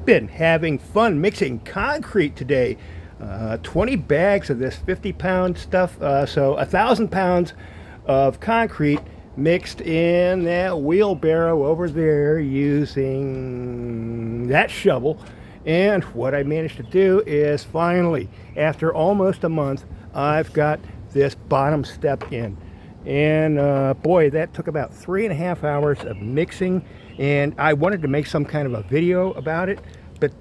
been having fun mixing concrete today. 20 bags of this 50-pound stuff, so 1,000 pounds of concrete mixed in that wheelbarrow over there using that shovel. And what I managed to do is finally, after almost a month, I've got this bottom step in. And boy, that took about 3.5 hours of mixing, and I wanted to make some kind of a video about it, but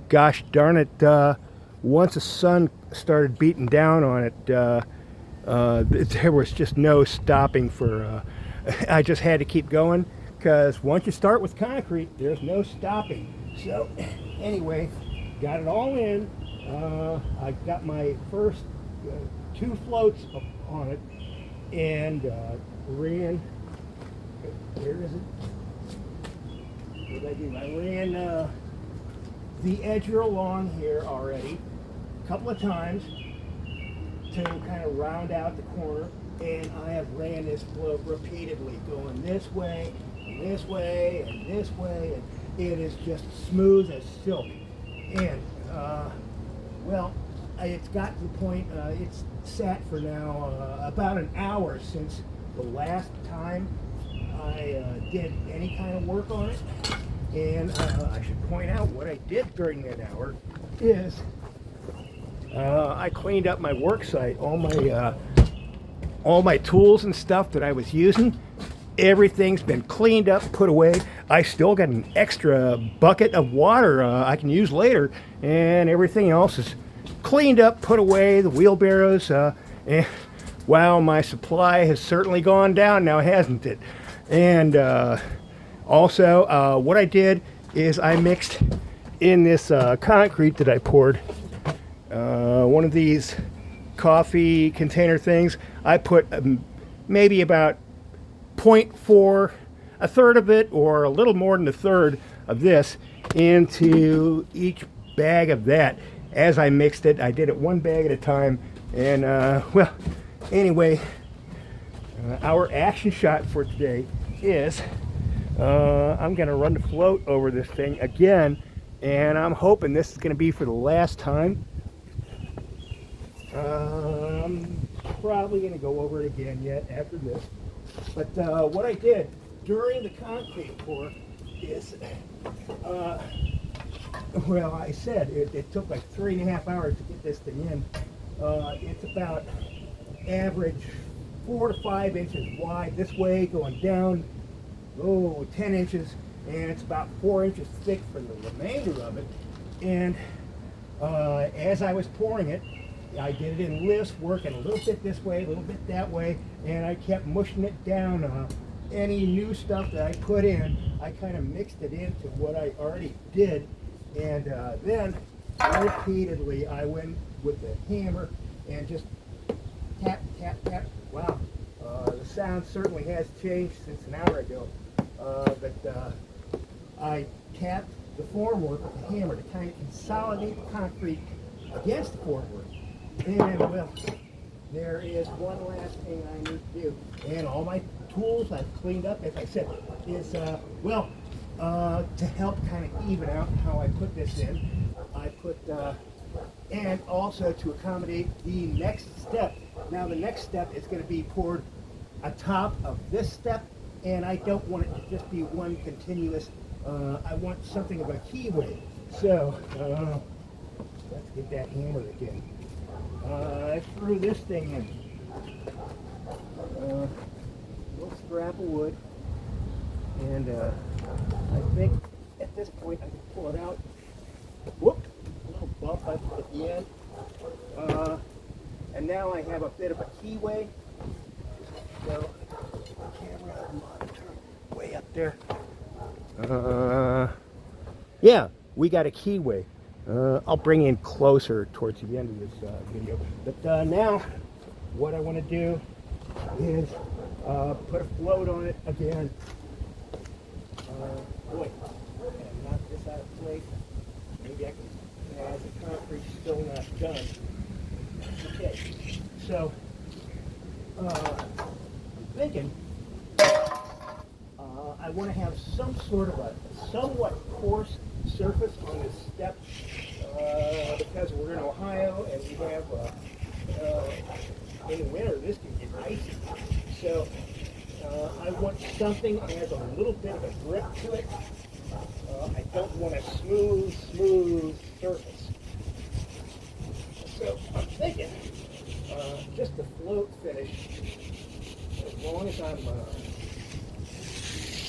gosh darn it, once the sun started beating down on it, there was just no stopping for, I just had to keep going, because once you start with concrete, there's no stopping. So anyway, got it all in. I got my first 2 floats on it, and ran, where is it? What did I do? I ran the edger along here already a couple of times to kind of round out the corner, and I have ran this float repeatedly, going this way, and this way, and this way, and it is just smooth as silk. And well, it's got to the point, it's sat for now about an hour since the last time I did any kind of work on it. And I should point out what I did during that hour is I cleaned up my work site, all my tools and stuff that I was using. Everything's been cleaned up, put away. I still got an extra bucket of water I can use later, and everything else is cleaned up, put away, the wheelbarrows, and wow, my supply has certainly gone down now, hasn't it? And also, what I did is I mixed in this concrete that I poured, one of these coffee container things. I put maybe about 0.4, a third of it, or a little more than a third of this into each bag of that. As I mixed it, I did it 1 bag at a time. And well, anyway, our action shot for today is I'm going to run the float over this thing again, and I'm hoping this is going to be for the last time. I'm probably going to go over it again yet after this. But what I did during the concrete pour is, well, I said it took like 3.5 hours to get this thing in. It's about average 4 to 5 inches wide this way, going down, 10 inches, and it's about 4 inches thick for the remainder of it. And as I was pouring it, I did it in lifts, working a little bit this way, a little bit that way, and I kept mushing it down. Any new stuff that I put in, I kind of mixed it into what I already did, and then repeatedly I went with the hammer and just tap, tap, tap. Wow, the sound certainly has changed since an hour ago, but I tapped the formwork with the hammer to kind of consolidate the concrete against the formwork. And well, there is one last thing I need to do, and all my tools I've cleaned up, as I said, is well, to help kind of even out how I put this in, I put and also to accommodate the next step. Now the next step is going to be poured atop of this step, and I don't want it to just be one continuous, I want something of a keyway. So let's get that hammered again. I threw this thing in. Little scrap of wood, and I think at this point I can pull it out. Whoop! A little bump at the end. And now I have a bit of a keyway. So, camera monitor way up there. Yeah, we got a keyway. I'll bring in closer towards the end of this video. But now, what I want to do is put a float on it again. Boy, I'm going to knock this out of place. Maybe I can, the concrete's still not done. Okay, so I'm thinking I want to have some sort of a somewhat coarse surface on this step because we're in Ohio and we have in the winter this can get icy. So I want something that has a little bit of a grip to it. I don't want a smooth surface. So I'm thinking just the float finish, as long as I'm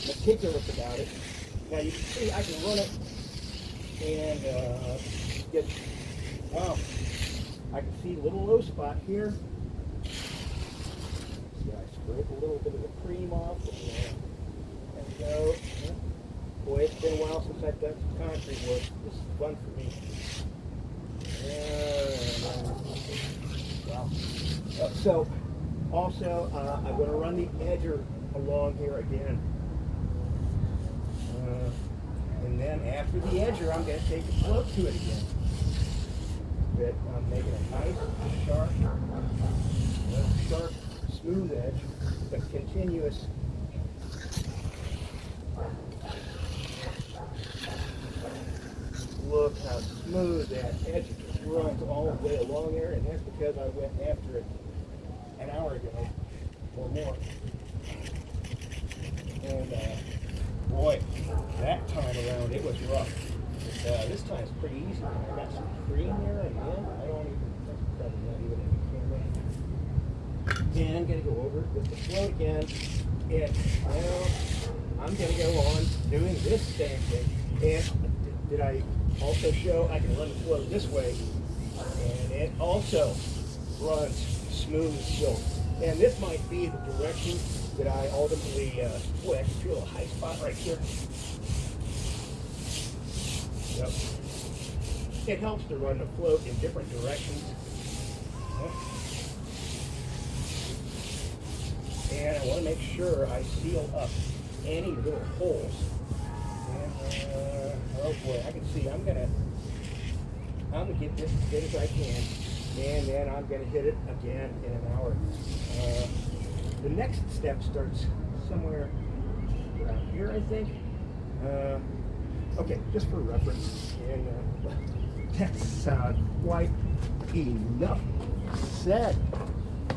meticulous about it. Now you can see I can run it and get, wow, I can see a little low spot here. See, I scrape a little bit of the cream off. There we go. Boy, it's been a while since I've done some concrete work. This is fun for me. Wow. So, also, I'm going to run the edger along here again. And then after the edger, I'm going to take the float to it again. But I'm making a nice, sharp, smooth edge, but continuous. Look how smooth that edge just runs all the way along there, and that's because I went after it an hour ago or more. And boy, that time around it was rough. But, this time it's pretty easy. I got some cream there at the end. I don't even, that's probably not even in the camera. And I'm going to go over it with the float again. And now I'm going to go on doing this same thing. And did I also show I can run the float this way? And it also runs smooth as silk. And this might be the direction that I ultimately, boy, I can feel a high spot right here. Yep. It helps to run the float in different directions. And I want to make sure I seal up any little holes. And, oh boy, I can see I'm gonna get this as good as I can, and then I'm gonna hit it again in an hour. The next step starts somewhere around here, I think. Okay, just for reference, and that's quite enough said,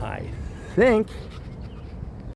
I think.